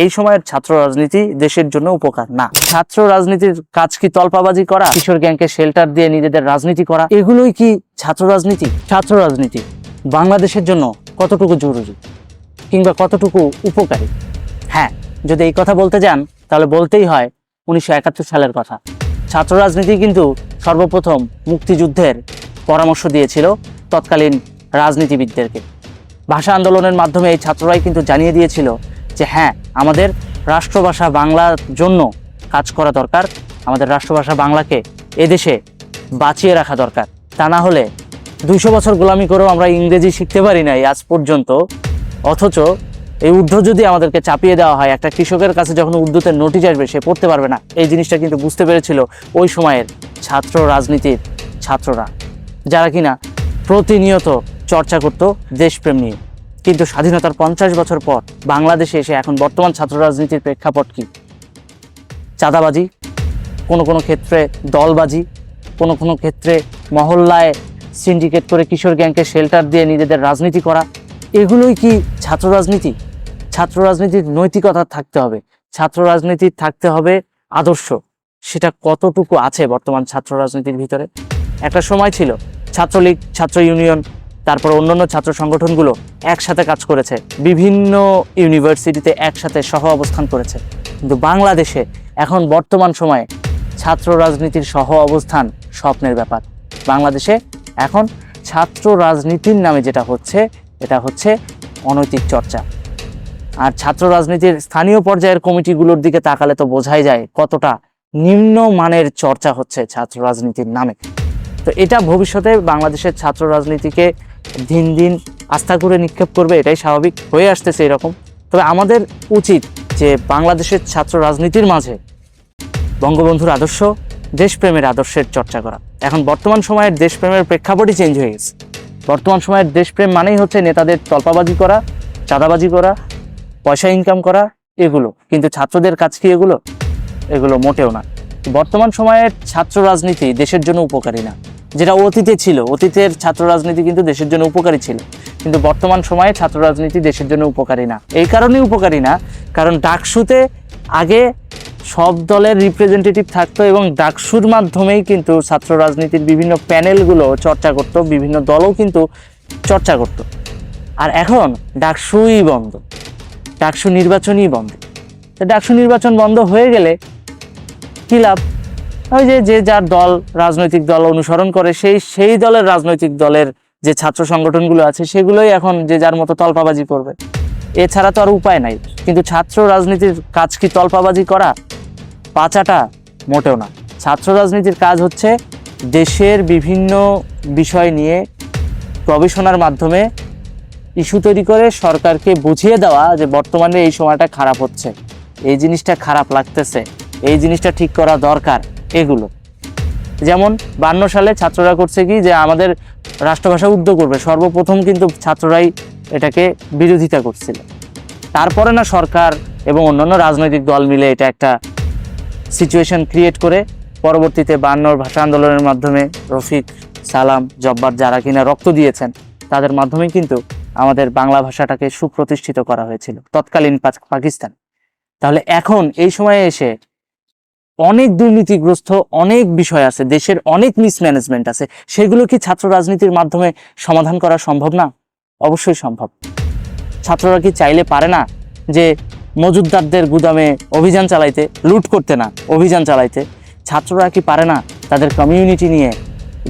এই সময়ের ছাত্র রাজনীতি দেশের জন্য উপকার না। ছাত্র রাজনীতির কাজ কি তল্পাবাজি করা, কিশোর গ্যাংকে শেল্টার দিয়ে নিজেদের রাজনীতি করা, এগুলোই কি ছাত্র রাজনীতি? ছাত্র রাজনীতি বাংলাদেশের জন্য কতটুকু জরুরি কিংবা কতটুকু উপকারী? হ্যাঁ, যদি এই কথা বলতে যান তাহলে বলতেই হয় 1971 সালের কথা। ছাত্র রাজনীতি কিন্তু সর্বপ্রথম মুক্তিযুদ্ধের পরামর্শ দিয়েছিল তৎকালীন রাজনীতিবিদদেরকে। ভাষা আন্দোলনের মাধ্যমে এই ছাত্ররাই কিন্তু জানিয়ে দিয়েছিল যে হ্যাঁ, আমাদের রাষ্ট্রভাষা বাংলার জন্য কাজ করা দরকার, আমাদের রাষ্ট্রভাষা বাংলাকে এদেশে বাঁচিয়ে রাখা দরকার। তা না হলে 200 বছর গোলামি করেও আমরা ইংরেজি শিখতে পারি নাই আজ পর্যন্ত, অথচ এই উর্দু যদি আমাদেরকে চাপিয়ে দেওয়া হয়, একটা কৃষকের কাছে যখন উর্দুতে নোটিশ আসবে সে পড়তে পারবে না। এই জিনিসটা কিন্তু বুঝতে পেরেছিল ওই সময়ের ছাত্র রাজনীতির ছাত্ররা, যারা কিনা প্রতিনিয়ত চর্চা করত দেশপ্রেম নিয়ে। কিন্তু স্বাধীনতার 50 বছর পর বাংলাদেশে এসে এখন বর্তমান ছাত্র রাজনীতির প্রেক্ষাপট কি? চাঁদাবাজি, কোনো কোনো ক্ষেত্রে দলবাজি, কোনো কোনো ক্ষেত্রে মহল্লায় সিন্ডিকেট করে কিশোর গ্যাংকে শেল্টার দিয়ে নিজেদের রাজনীতি করা, এগুলোই কি ছাত্র রাজনীতি? ছাত্র রাজনীতির নৈতিকতা থাকতে হবে, ছাত্র রাজনীতির থাকতে হবে আদর্শ। সেটা কতটুকু আছে বর্তমান ছাত্র রাজনীতির ভিতরে? একটা সময় ছিল ছাত্রলীগ, ছাত্র ইউনিয়ন, তারপর অন্যান্য ছাত্র সংগঠনগুলো একসাথে কাজ করেছে, বিভিন্ন ইউনিভার্সিটিতে একসাথে সহ অবস্থান করেছে। কিন্তু বাংলাদেশে এখন বর্তমান সময়ে ছাত্র রাজনীতির সহ অবস্থান স্বপ্নের ব্যাপার। বাংলাদেশে এখন ছাত্র রাজনীতির নামে যেটা হচ্ছে, এটা হচ্ছে অনৈতিক চর্চা। আর ছাত্র রাজনীতির স্থানীয় পর্যায়ের কমিটিগুলোর দিকে তাকালে তো বোঝাই যায় কতটা নিম্নমানের চর্চা হচ্ছে ছাত্র রাজনীতির নামে। তো এটা ভবিষ্যতে বাংলাদেশের ছাত্র রাজনীতিকে দিন দিন আস্থা করে নিক্ষেপ করবে, এটাই স্বাভাবিক, হয়ে আসতেছে এরকম। তবে আমাদের উচিত যে বাংলাদেশের ছাত্র রাজনীতির মাঝে বঙ্গবন্ধুর আদর্শ, দেশপ্রেমের আদর্শের চর্চা করা। এখন বর্তমান সময়ের দেশপ্রেমের প্রেক্ষাপটই চেঞ্জ হয়ে গেছে। বর্তমান সময়ের দেশপ্রেম মানেই হচ্ছে নেতাদের তল্পাবাজি করা, চাঁদাবাজি করা, পয়সা ইনকাম করা, এগুলো। কিন্তু ছাত্রদের কাজ কি এগুলো? এগুলো মোটেও না। বর্তমান সময়ের ছাত্র রাজনীতি দেশের জন্য উপকারী না। যেটা অতীতে ছিল, অতীতের ছাত্র রাজনীতি কিন্তু দেশের জন্য উপকারী ছিল, কিন্তু বর্তমান সময়ে ছাত্র রাজনীতি দেশের জন্য উপকারী না। এই কারণেই উপকারী না, কারণ ডাকসুতে আগে সব দলের রিপ্রেজেন্টেটিভ থাকতো এবং ডাকসুর মাধ্যমেই কিন্তু ছাত্র রাজনীতির বিভিন্ন প্যানেলগুলো চর্চা করত, বিভিন্ন দলও কিন্তু চর্চা করত। আর এখন ডাকসুই বন্ধ, ডাকসু নির্বাচনই বন্ধ। তো ডাকসু নির্বাচন বন্ধ হয়ে গেলে কি লাভ? ওই যে যার দল, রাজনৈতিক দল অনুসরণ করে, সেই দলের রাজনৈতিক দলের যে ছাত্র সংগঠনগুলো আছে সেগুলোই এখন যে যার মতো তল্পাবাজি করবে, এছাড়া তো আর উপায় নাই। কিন্তু ছাত্র রাজনীতির কাজ কি তল্পাবাজি করা, পাচাটা? মোটেও না। ছাত্র রাজনীতির কাজ হচ্ছে দেশের বিভিন্ন বিষয় নিয়ে গবেষণার মাধ্যমে ইস্যু তৈরি করে সরকারকে বুঝিয়ে দেওয়া যে বর্তমানে এই সময়টা খারাপ হচ্ছে, এই জিনিসটা খারাপ লাগতেছে, এই জিনিসটা ঠিক করা দরকার। এগুলো যেমন 52 সালে ছাত্ররা করছে কি, যে আমাদের রাষ্ট্রভাষা উর্দু করবে, সর্বপ্রথম কিন্তু ছাত্ররাই এটাকে বিরোধিতা করছিল। তারপরে না সরকার এবং অন্যান্য রাজনৈতিক দল মিলে এটা একটা সিচুয়েশন ক্রিয়েট করে পরবর্তীতে 52 ভাষা আন্দোলনের মাধ্যমে রফিক, সালাম, জব্বার যারা কিনা রক্ত দিয়েছেন তাদের মাধ্যমে কিন্তু আমাদের বাংলা ভাষাটাকে সুপ্রতিষ্ঠিত করা হয়েছিল তৎকালীন পাকিস্তান। তাহলে এখন এই সময়ে এসে অনেক দুর্নীতিগ্রস্ত অনেক বিষয় আছে, দেশের অনেক মিসম্যানেজমেন্ট আছে, সেগুলো কি ছাত্র রাজনীতির মাধ্যমে সমাধান করা সম্ভব না? অবশ্যই সম্ভব। ছাত্ররা কি চাইলে পারে না যে মজুদদারদের গুদামে অভিযান চালাইতে, লুট করতে না, অভিযান চালাইতে? ছাত্ররা কি পারে না তাদের কমিউনিটি নিয়ে,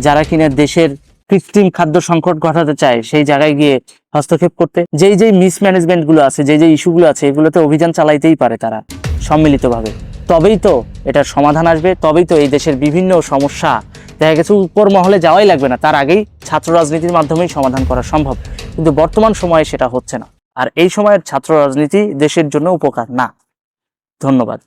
যারা কিনা দেশের কৃত্রিম খাদ্য সংকট ঘটাতে চায়, সেই জায়গায় গিয়ে হস্তক্ষেপ করতে? যেই মিসম্যানেজমেন্টগুলো আছে, যে ইস্যুগুলো আছে, এগুলোতে অভিযান চালাইতেই পারে তারা সম্মিলিতভাবে। তবেই তো এটার সমাধান আসবে, তবেই তো এই দেশের বিভিন্ন সমস্যা দেখা গেছে উপর মহলে যাওয়াই লাগবে না, তার আগেই ছাত্র রাজনীতির মাধ্যমেই সমাধান করা সম্ভব। কিন্তু বর্তমান সময়ে সেটা হচ্ছে না। আর এই সময়ের ছাত্র রাজনীতি দেশের জন্য উপকার না। ধন্যবাদ।